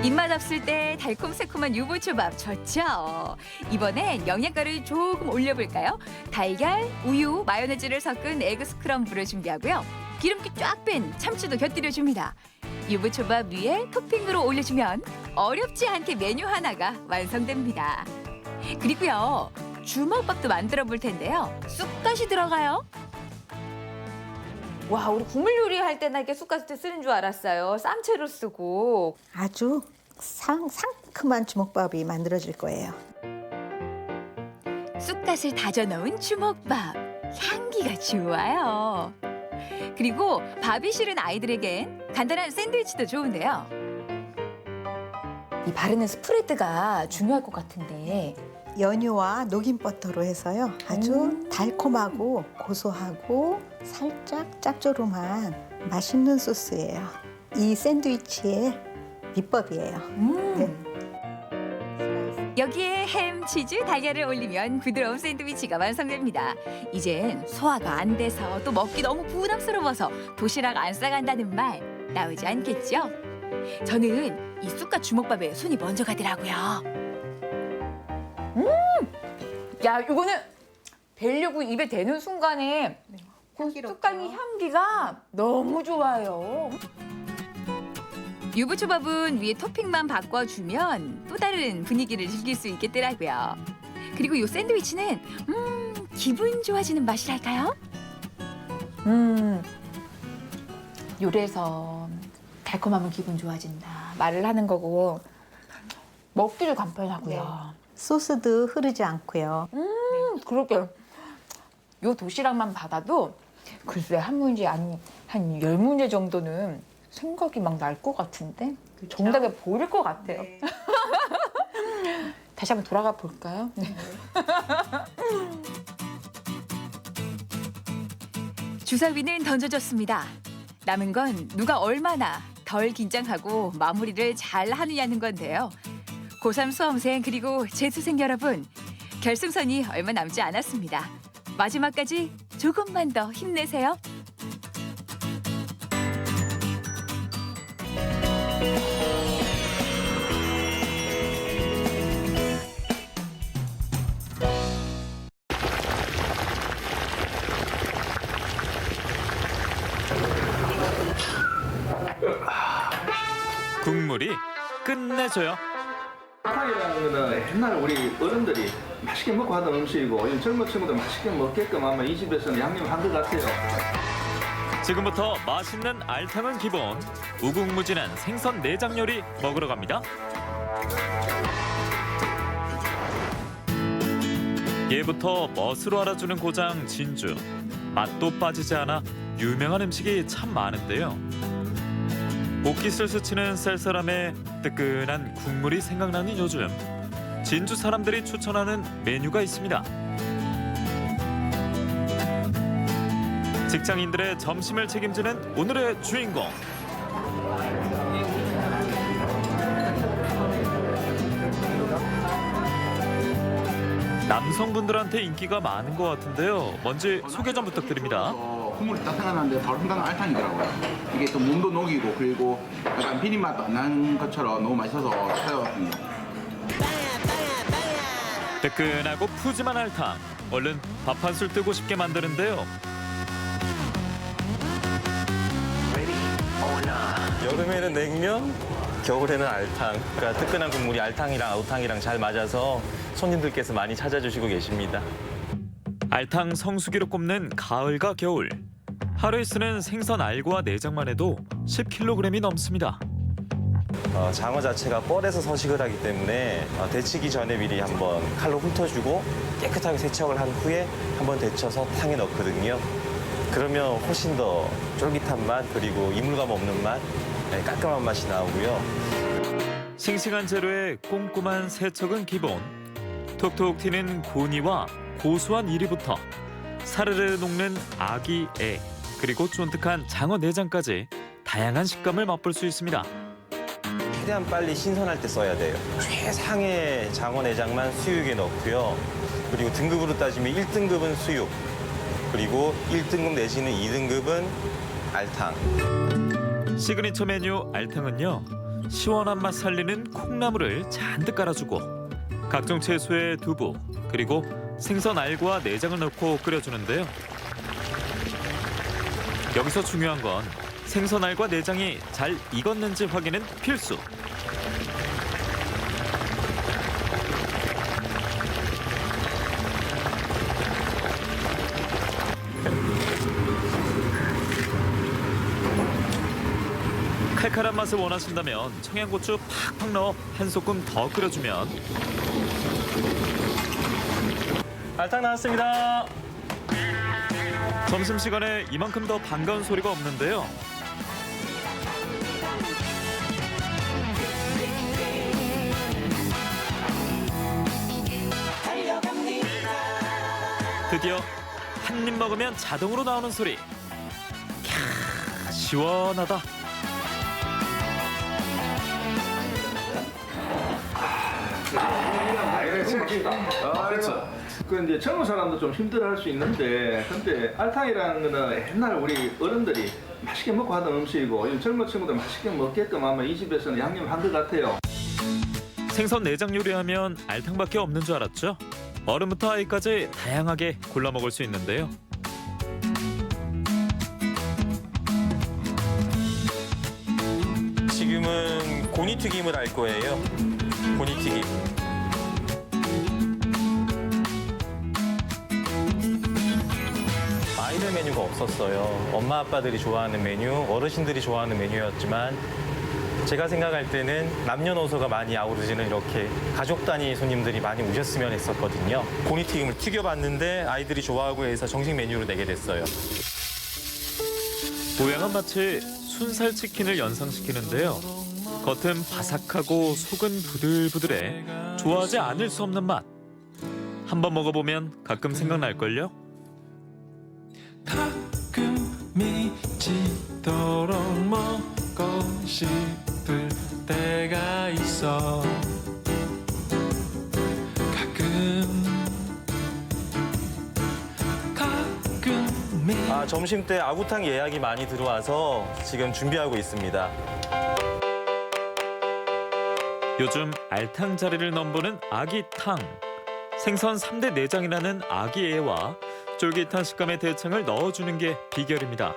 입맛 없을 때 달콤 새콤한 유부초밥 좋죠. 이번엔 영양가를 조금 올려볼까요? 달걀, 우유, 마요네즈를 섞은 에그 스크럼블을 준비하고요. 기름기 쫙 뺀 참치도 곁들여줍니다. 유부초밥 위에 토핑으로 올려주면 어렵지 않게 메뉴 하나가 완성됩니다. 그리고요, 주먹밥도 만들어 볼 텐데요. 쑥갓이 들어가요. 와, 우리 국물 요리할 때나 이렇게 쑥갓을 쓰는 줄 알았어요. 쌈채로 쓰고. 아주 상큼한 주먹밥이 만들어질 거예요. 쑥갓을 다져 넣은 주먹밥. 향기가 좋아요. 그리고 밥이 싫은 아이들에겐 간단한 샌드위치도 좋은데요. 이 바르는 스프레드가 중요할 것 같은데. 연유와 녹인 버터로 해서요. 아주 달콤하고 고소하고 살짝 짭조름한 맛있는 소스예요. 이 샌드위치의 비법이에요. 네. 여기에 햄, 치즈, 달걀을 올리면 부드러운 샌드위치가 완성됩니다. 이젠 소화가 안 돼서 또 먹기 너무 부담스러워서 도시락 안 싸간다는 말 나오지 않겠죠? 저는 이 쑥갓 주먹밥에 손이 먼저 가더라고요. 야, 이거는 벨려고 입에 대는 순간에 그 쑥갓의 향기가 너무 좋아요. 유부초밥은 위에 토핑만 바꿔주면 또 다른 분위기를 즐길 수 있겠더라고요. 그리고 이 샌드위치는 기분 좋아지는 맛이랄까요? 요래서 달콤하면 기분 좋아진다 말을 하는 거고 먹기도 간편하고요. 소스도 흐르지 않고요. 그렇게 요 도시락만 받아도 글쎄 한 문제 아니 한 10문제 정도는 생각이 막 날 것 같은데 정답에 보일 것 같아요. 네. 다시 한번 돌아가 볼까요? 네. 주사위는 던져졌습니다. 남은 건 누가 얼마나 덜 긴장하고 마무리를 잘 하느냐는 건데요. 고3 수험생 그리고 재수생 여러분, 결승선이 얼마 남지 않았습니다. 마지막까지 조금만 더 힘내세요. 국물이 끝내줘요. 탕이라는 거는 옛날 우리 어른들이 맛있게 먹고 하던 음식이고 요즘 젊은 친구들 맛있게 먹게끔 아마 이 집에서는 양념한 것 같아요. 지금부터 맛있는 알탕은 기본, 무궁무진한 생선 내장 요리 먹으러 갑니다. 예부터 멋으로 알아주는 고장 진주. 맛도 빠지지 않아 유명한 음식이 참 많은데요. 목깃을 스치는 쌀쌀함에 뜨끈한 국물이 생각나는 요즘, 진주 사람들이 추천하는 메뉴가 있습니다. 직장인들의 점심을 책임지는 오늘의 주인공. 남성분들한테 인기가 많은 것 같은데요. 먼저 소개 좀 부탁드립니다. 국물이 따뜻한데 바로 생각나는 알탕이더라고요. 이게 또 몸도 녹이고 그리고 약간 비린맛도 안 나는 것처럼 너무 맛있어서 찾아왔습니다. 뜨끈하고 푸짐한 알탕. 얼른 밥 한 술 뜨고 싶게 만드는데요. 여름에는 냉면, 겨울에는 알탕. 그러니까 뜨끈한 국물이 알탕이랑 아우탕이랑 잘 맞아서 손님들께서 많이 찾아주시고 계십니다. 알탕 성수기로 꼽는 가을과 겨울. 하루에 쓰는 생선 알과 내장만 해도 10kg이 넘습니다. 장어 자체가 뻘에서 서식을 하기 때문에 데치기 전에 미리 한번 칼로 훑어주고 깨끗하게 세척을 한 후에 한번 데쳐서 탕에 넣거든요. 그러면 훨씬 더 쫄깃한 맛 그리고 이물감 없는 맛, 깔끔한 맛이 나오고요. 싱싱한 재료에 꼼꼼한 세척은 기본. 톡톡 튀는 고니와 고소한 이리부터 사르르 녹는 아기 애, 그리고 쫀득한 장어 내장까지 다양한 식감을 맛볼 수 있습니다. 최대한 빨리 신선할 때 써야 돼요. 최상의 장어 내장만 수육에 넣고요. 그리고 등급으로 따지면 1등급은 수육, 그리고 1등급 내지는 2등급은 알탕. 시그니처 메뉴 알탕은요, 시원한 맛 살리는 콩나물을 잔뜩 깔아주고 각종 채소에 두부, 그리고 생선 알과 내장을 넣고 끓여주는데요. 여기서 중요한 건 생선 알과 내장이 잘 익었는지 확인은 필수. 칼칼한 맛을 원하신다면 청양고추 팍팍 넣어 한 소끔 더 끓여주면 알탕 나왔습니다. 점심시간에 이만큼 더 반가운 소리가 없는데요. 드디어 한 입 먹으면 자동으로 나오는 소리. 캬, 시원하다. 그렇죠. 그 이제 젊은 사람도 좀 힘들어할 수 있는데, 근데 알탕이라는 거는 옛날 우리 어른들이 맛있게 먹고 하던 음식이고, 요즘 젊은 친구들 맛있게 먹게끔 아마 이 집에서는 양념한 것 같아요. 생선 내장 요리하면 알탕밖에 없는 줄 알았죠? 어른부터 아이까지 다양하게 골라 먹을 수 있는데요. 지금은 고니튀김을 할 거예요. 고니튀김. 아이들 메뉴가 없었어요. 엄마 아빠들이 좋아하는 메뉴, 어르신들이 좋아하는 메뉴였지만 제가 생각할 때는 남녀노소가 많이 아우르지는 이렇게 가족 단위 손님들이 많이 오셨으면 했었거든요. 고니튀김을 튀겨봤는데 아이들이 좋아하고 해서 정식 메뉴로 내게 됐어요. 모양은 마치 순살 치킨을 연상시키는데요. 겉은 바삭하고 속은 부들부들해 좋아하지 않을 수 없는 맛. 한번 먹어보면 가끔 생각날걸요? 가끔 미치도록 먹고 싶을 때가 있어. 점심 때 아구탕 예약이 많이 들어와서 지금 준비하고 있습니다. 요즘 알탕 자리를 넘보는 아기탕. 생선 3대 내장이라는 아기애와 쫄깃한 식감의 대창을 넣어주는 게 비결입니다.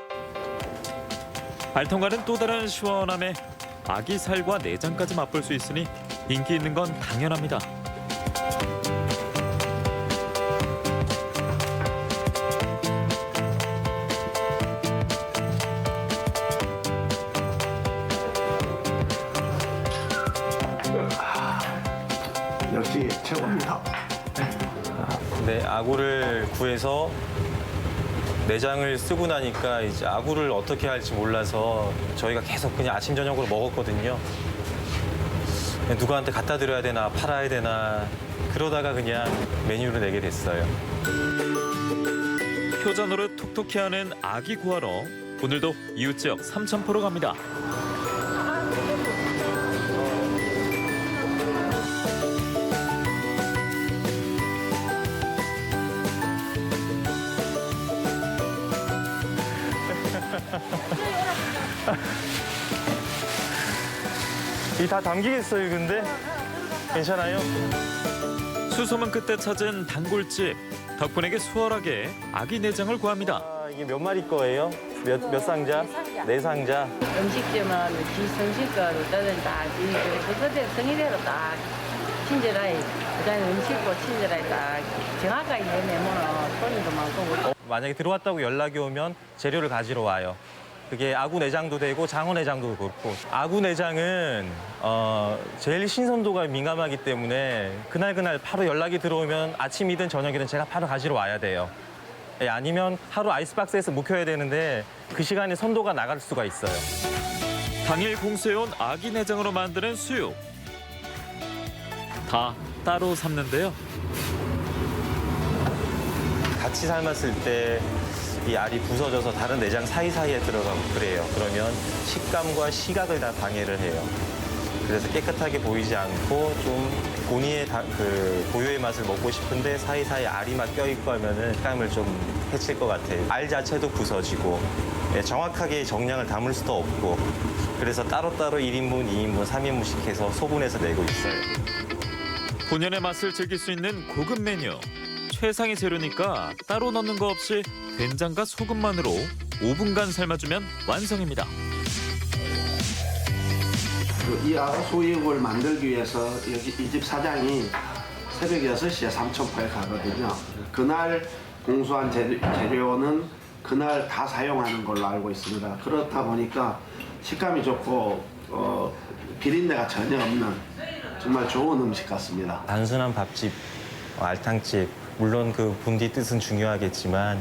알탕과는 또 다른 시원함에 아기살과 내장까지 맛볼 수 있으니 인기 있는 건 당연합니다. 역시 최고입니다. 네, 아구를 구해서 내장을 쓰고 나니까 이제 아구를 어떻게 할지 몰라서 저희가 계속 그냥 아침 저녁으로 먹었거든요. 누구한테 갖다 드려야 되나 팔아야 되나 그러다가 그냥 메뉴를 내게 됐어요. 효자 노릇 톡톡히 하는 아기 구하러 오늘도 이웃지역 삼천포로 갑니다. 이 다 담기겠어요, 근데? 괜찮아요? 수소문 끝에 찾은 단골집. 덕분에 수월하게 아기 내장을 구합니다. 이게 몇 마리 거예요? 몇 상자? 네 상자. 음식점은 기성식가로 따는 딱 그거대로 성의대로 딱 친절하게 그다음에 음식도 친절하게 딱 정확하게 내면 손님도 많고. 만약에 들어왔다고 연락이 오면 재료를 가지러 와요. 그게 아구 내장도 되고 장어 내장도 그렇고 아구 내장은 제일 신선도가 민감하기 때문에 그날 바로 연락이 들어오면 아침이든 저녁이든 제가 바로 가지러 와야 돼요. 아니면 하루 아이스박스에서 묵혀야 되는데 그 시간에 선도가 나갈 수가 있어요. 당일 공수해온 아기 내장으로 만드는 수육. 다 따로 삶는데요. 같이 삶았을 때 이 알이 부서져서 다른 내장 사이사이에 들어가고 그래요. 그러면 식감과 시각을 다 방해를 해요. 그래서 깨끗하게 보이지 않고 좀 본인의 고유의 맛을 먹고 싶은데 사이사이 알이 막 껴있고 하면은 식감을 좀 해칠 것 같아요. 알 자체도 부서지고 정확하게 정량을 담을 수도 없고 그래서 따로따로 1인분, 2인분, 3인분씩 해서 소분해서 내고 있어요. 본연의 맛을 즐길 수 있는 고급 메뉴. 최상의 재료니까 따로 넣는 거 없이 된장과 소금만으로 5분간 삶아주면 완성입니다. 이 아구 수육을 만들기 위해서 여기 이 집 사장이 새벽 6시에 삼천포에 가거든요. 그날 공수한 재료는 그날 다 사용하는 걸로 알고 있습니다. 그렇다 보니까 식감이 좋고 비린내가 전혀 없는 정말 좋은 음식 같습니다. 단순한 밥집, 알탕집, 물론 그 본디 뜻은 중요하겠지만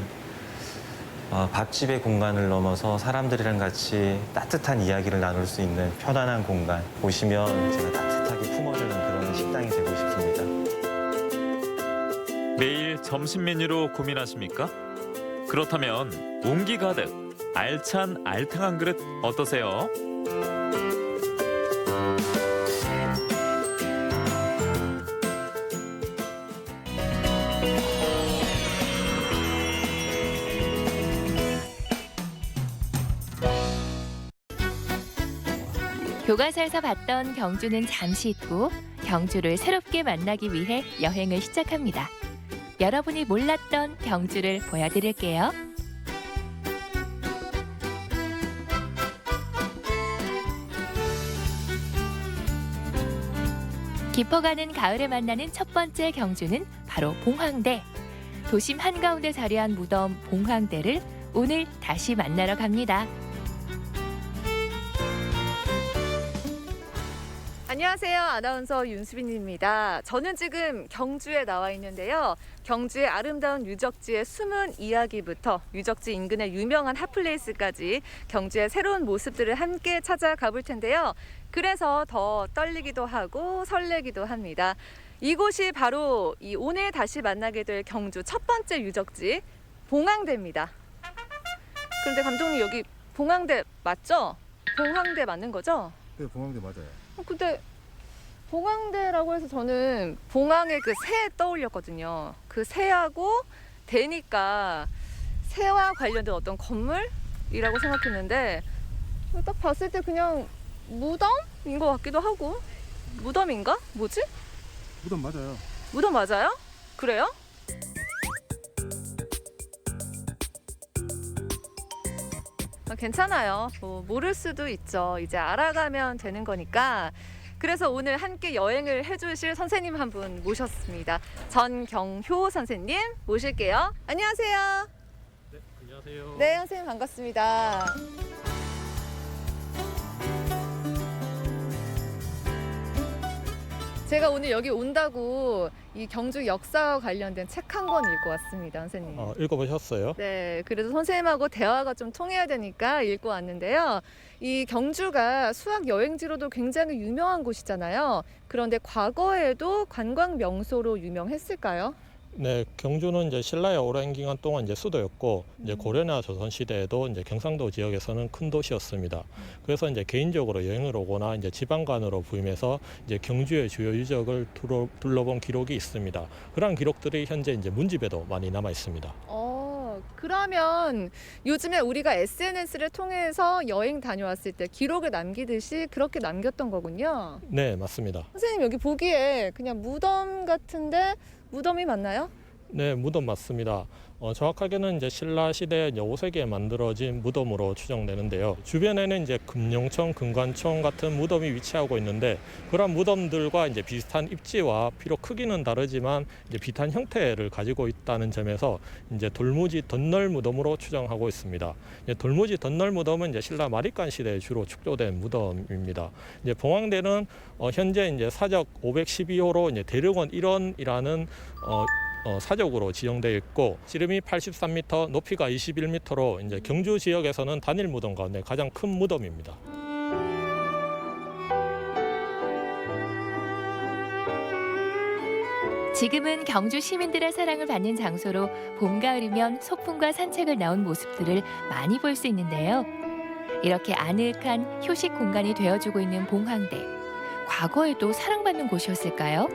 밥집의 공간을 넘어서 사람들이랑 같이 따뜻한 이야기를 나눌 수 있는 편안한 공간. 오시면 제가 따뜻하게 품어주는 그런 식당이 되고 싶습니다. 매일 점심 메뉴로 고민하십니까? 그렇다면 온기 가득 알찬 알탕 한 그릇 어떠세요? 교과서에서 봤던 경주는 잠시 잊고 경주를 새롭게 만나기 위해 여행을 시작합니다. 여러분이 몰랐던 경주를 보여드릴게요. 깊어가는 가을에 만나는 첫 번째 경주는 바로 봉황대. 도심 한가운데 자리한 무덤 봉황대를 오늘 다시 만나러 갑니다. 안녕하세요. 아나운서 윤수빈입니다. 저는 지금 경주에 나와 있는데요. 경주의 아름다운 유적지의 숨은 이야기부터 유적지 인근의 유명한 핫플레이스까지 경주의 새로운 모습들을 함께 찾아가 볼 텐데요. 그래서 더 떨리기도 하고 설레기도 합니다. 이곳이 바로 이 오늘 다시 만나게 될 경주 첫 번째 유적지 봉황대입니다. 그런데 감독님, 여기 봉황대 맞죠? 봉황대 맞는 거죠? 네, 봉황대 맞아요. 근데 봉황대라고 해서 저는 봉황의 그 새 떠올렸거든요. 그 새하고 대니까 새와 관련된 어떤 건물이라고 생각했는데 딱 봤을 때 그냥 무덤인 것 같기도 하고. 무덤인가? 뭐지? 무덤 맞아요. 무덤 맞아요? 그래요? 괜찮아요. 뭐 모를 수도 있죠. 이제 알아가면 되는 거니까. 그래서 오늘 함께 여행을 해주실 선생님 한 분 모셨습니다. 전경효 선생님 모실게요. 안녕하세요. 네, 안녕하세요. 네, 선생님 반갑습니다. 제가 오늘 여기 온다고 이 경주 역사와 관련된 책 한 권 읽고 왔습니다, 선생님. 읽어보셨어요? 네, 그래도 선생님하고 대화가 좀 통해야 되니까 읽고 왔는데요. 이 경주가 수학 여행지로도 굉장히 유명한 곳이잖아요. 그런데 과거에도 관광 명소로 유명했을까요? 네, 경주는 이제 신라의 오랜 기간 동안 이제 수도였고, 이제 고려나 조선 시대에도 이제 경상도 지역에서는 큰 도시였습니다. 그래서 이제 개인적으로 여행을 오거나 이제 지방간으로 부임해서 이제 경주의 주요 유적을 둘러본 기록이 있습니다. 그러한 기록들이 현재 이제 문집에도 많이 남아 있습니다. 그러면 요즘에 우리가 SNS를 통해서 여행 다녀왔을 때 기록을 남기듯이 그렇게 남겼던 거군요. 네, 맞습니다. 선생님, 여기 보기에 그냥 무덤 같은데 무덤이 맞나요? 네, 무덤 맞습니다. 정확하게는 이제 신라 시대 5세기에 만들어진 무덤으로 추정되는데요. 주변에는 이제 금룡청, 금관청 같은 무덤이 위치하고 있는데 그런 무덤들과 이제 비슷한 입지와 비록 크기는 다르지만 이제 비슷한 형태를 가지고 있다는 점에서 이제 돌무지 덧널 무덤으로 추정하고 있습니다. 돌무지 덧널 무덤은 이제 신라 마립간 시대에 주로 축조된 무덤입니다. 이제 봉황대는 현재 이제 사적 512호로 이제 대릉원 1원이라는 사적으로 지정되어 있고 지름이 83m, 높이가 21m로 이제 경주 지역에서는 단일 무덤 가운데 가장 큰 무덤입니다. 지금은 경주 시민들의 사랑을 받는 장소로 봄, 가을이면 소풍과 산책을 나온 모습들을 많이 볼 수 있는데요. 이렇게 아늑한 휴식 공간이 되어주고 있는 봉황대. 과거에도 사랑받는 곳이었을까요?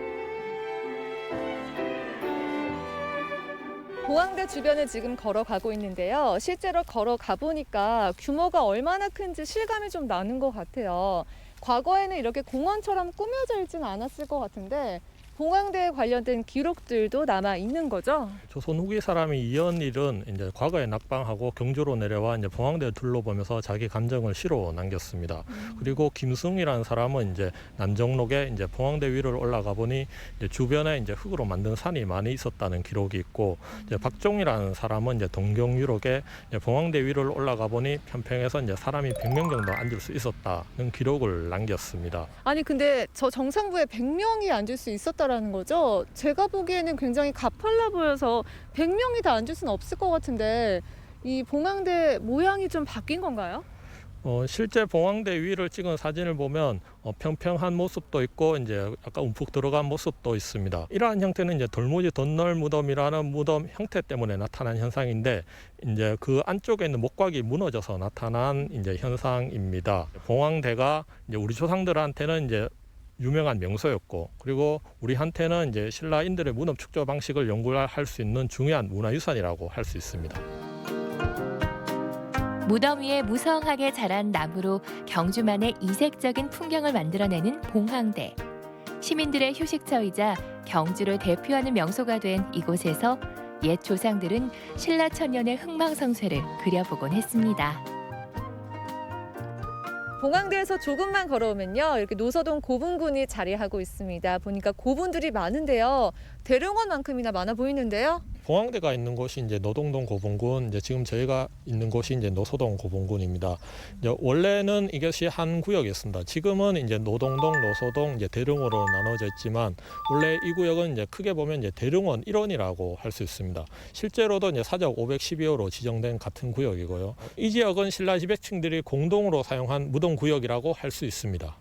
봉황대 주변을 지금 걸어가고 있는데요. 실제로 걸어가 보니까 규모가 얼마나 큰지 실감이 좀 나는 것 같아요. 과거에는 이렇게 공원처럼 꾸며져 있지는 않았을 것 같은데 봉황대에 관련된 기록들도 남아 있는 거죠? 조선 후기 사람이 이연일은 이제 과거에 낙방하고 경주로 내려와 이제 봉황대를 둘러보면서 자기 감정을 시로 남겼습니다. 그리고 김승이라는 사람은 이제 남정록에 이제 봉황대 위를 올라가 보니 이제 주변에 이제 흙으로 만든 산이 많이 있었다는 기록이 있고, 이제 박종이라는 사람은 이제 동경유록에 이제 봉황대 위를 올라가 보니 편평해서 이제 사람이 100명 정도 앉을 수 있었다는 기록을 남겼습니다. 아니 근데 저 정상부에 100명이 앉을 수 있었다라는 거죠? 제가 보기에는 굉장히 가팔라 보여서 100명이 다 앉을 수는 없을 것 같은데 이 봉황대 모양이 좀 바뀐 건가요? 실제 봉황대 위를 찍은 사진을 보면 평평한 모습도 있고 이제 약간 움푹 들어간 모습도 있습니다. 이러한 형태는 이제 돌무지 덧널 무덤이라는 무덤 형태 때문에 나타난 현상인데 이제 그 안쪽에 있는 목곽이 무너져서 나타난 이제 현상입니다. 봉황대가 이제 우리 조상들한테는 이제 유명한 명소였고 그리고 우리한테는 이제 신라인들의 무덤 축조 방식을 연구할 수 있는 중요한 문화유산이라고 할 수 있습니다. 무덤 위에 무성하게 자란 나무로 경주만의 이색적인 풍경을 만들어내는 봉황대. 시민들의 휴식처이자 경주를 대표하는 명소가 된 이곳에서 옛 조상들은 신라천년의 흥망성쇠를 그려보곤 했습니다. 봉황대에서 조금만 걸어오면요, 이렇게 노서동 고분군이 자리하고 있습니다. 보니까 고분들이 많은데요, 대릉원만큼이나 많아 보이는데요. 봉황대가 있는 곳이 이제 노동동 고분군, 이제 지금 저희가 있는 곳이 이제 노서동 고분군입니다. 이제 원래는 이것이 한 구역이었습니다. 지금은 이제 노동동, 노서동, 이제 대릉으로 나눠져 있지만 원래 이 구역은 이제 크게 보면 이제 대릉원 일원이라고 할 수 있습니다. 실제로도 이제 사적 512호로 지정된 같은 구역이고요. 이 지역은 신라 지배층들이 공동으로 사용한 무덤 구역이라고 할 수 있습니다.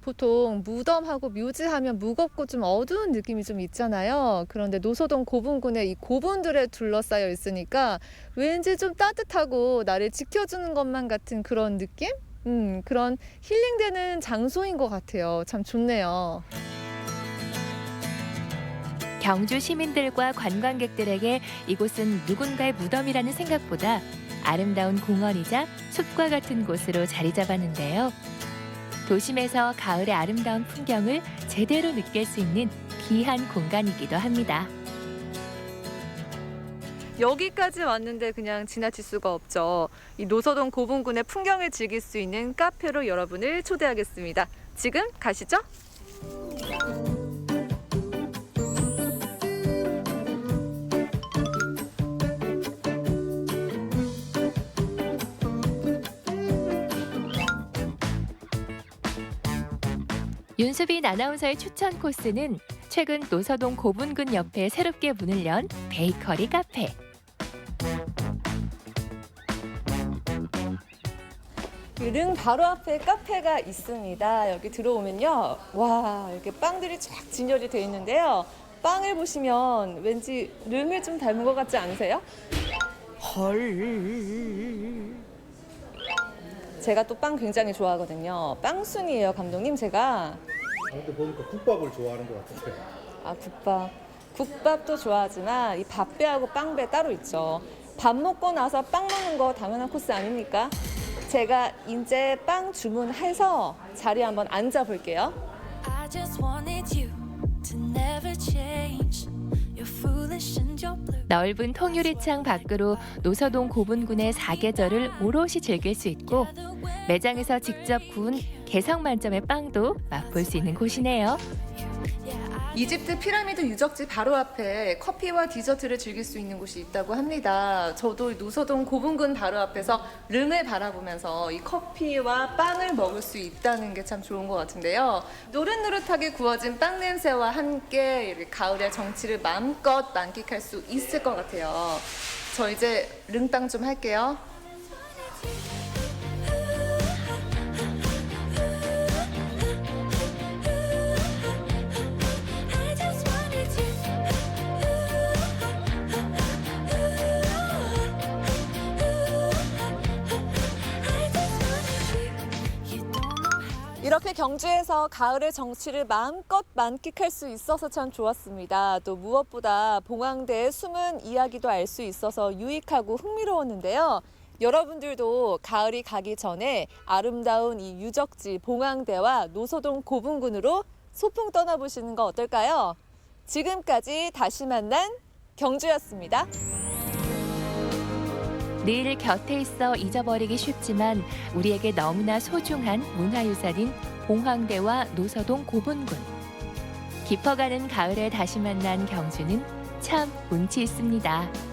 보통 무덤하고 묘지하면 무겁고 좀 어두운 느낌이 좀 있잖아요. 그런데 노서동 고분군에 이 고분들에 둘러싸여 있으니까 왠지 좀 따뜻하고 나를 지켜주는 것만 같은 그런 느낌? 그런 힐링되는 장소인 것 같아요. 참 좋네요. 경주 시민들과 관광객들에게 이곳은 누군가의 무덤이라는 생각보다 아름다운 공원이자 숲과 같은 곳으로 자리 잡았는데요. 도심에서 가을의 아름다운 풍경을 제대로 느낄 수 있는 귀한 공간이기도 합니다. 여기까지 왔는데 그냥 지나칠 수가 없죠. 이 노서동 고분군의 풍경을 즐길 수 있는 카페로 여러분을 초대하겠습니다. 지금 가시죠. 윤수빈 아나운서의 추천 코스는 최근 노서동 고분군 옆에 새롭게 문을 연 베이커리 카페. 릉 바로 앞에 카페가 있습니다. 여기 들어오면요, 와, 이렇게 빵들이 쫙 진열이 되어 있는데요. 빵을 보시면 왠지 릉을 좀 닮은 것 같지 않으세요? 헐. 제가 또 빵 굉장히 좋아하거든요. 빵순이에요, 감독님, 제가. 근데 보니까 국밥을 좋아하는 것 같아요. 아, 국밥. 국밥도 좋아하지만 이 밥배하고 빵배 따로 있죠. 밥 먹고 나서 빵 먹는 거 당연한 코스 아닙니까? 제가 이제 빵 주문해서 자리에 한번 앉아 볼게요. 넓은 통유리창 밖으로 노서동 고분군의 사계절을 오롯이 즐길 수 있고 매장에서 직접 구운 개성 만점의 빵도 맛볼 수 있는 곳이네요. 이집트 피라미드 유적지 바로 앞에 커피와 디저트를 즐길 수 있는 곳이 있다고 합니다. 저도 노서동 고분군 바로 앞에서 릉을 바라보면서 이 커피와 빵을 먹을 수 있다는 게 참 좋은 것 같은데요. 노릇노릇하게 구워진 빵 냄새와 함께 이렇게 가을의 정취를 마음껏 만끽할 수 있을 것 같아요. 저 이제 릉빵 좀 할게요. 이렇게 경주에서 가을의 정취를 마음껏 만끽할 수 있어서 참 좋았습니다. 또 무엇보다 봉황대의 숨은 이야기도 알 수 있어서 유익하고 흥미로웠는데요. 여러분들도 가을이 가기 전에 아름다운 이 유적지 봉황대와 노서동 고분군으로 소풍 떠나보시는 거 어떨까요? 지금까지 다시 만난 경주였습니다. 늘 곁에 있어 잊어버리기 쉽지만 우리에게 너무나 소중한 문화유산인 봉황대와 노서동 고분군. 깊어가는 가을에 다시 만난 경주는 참 운치 있습니다.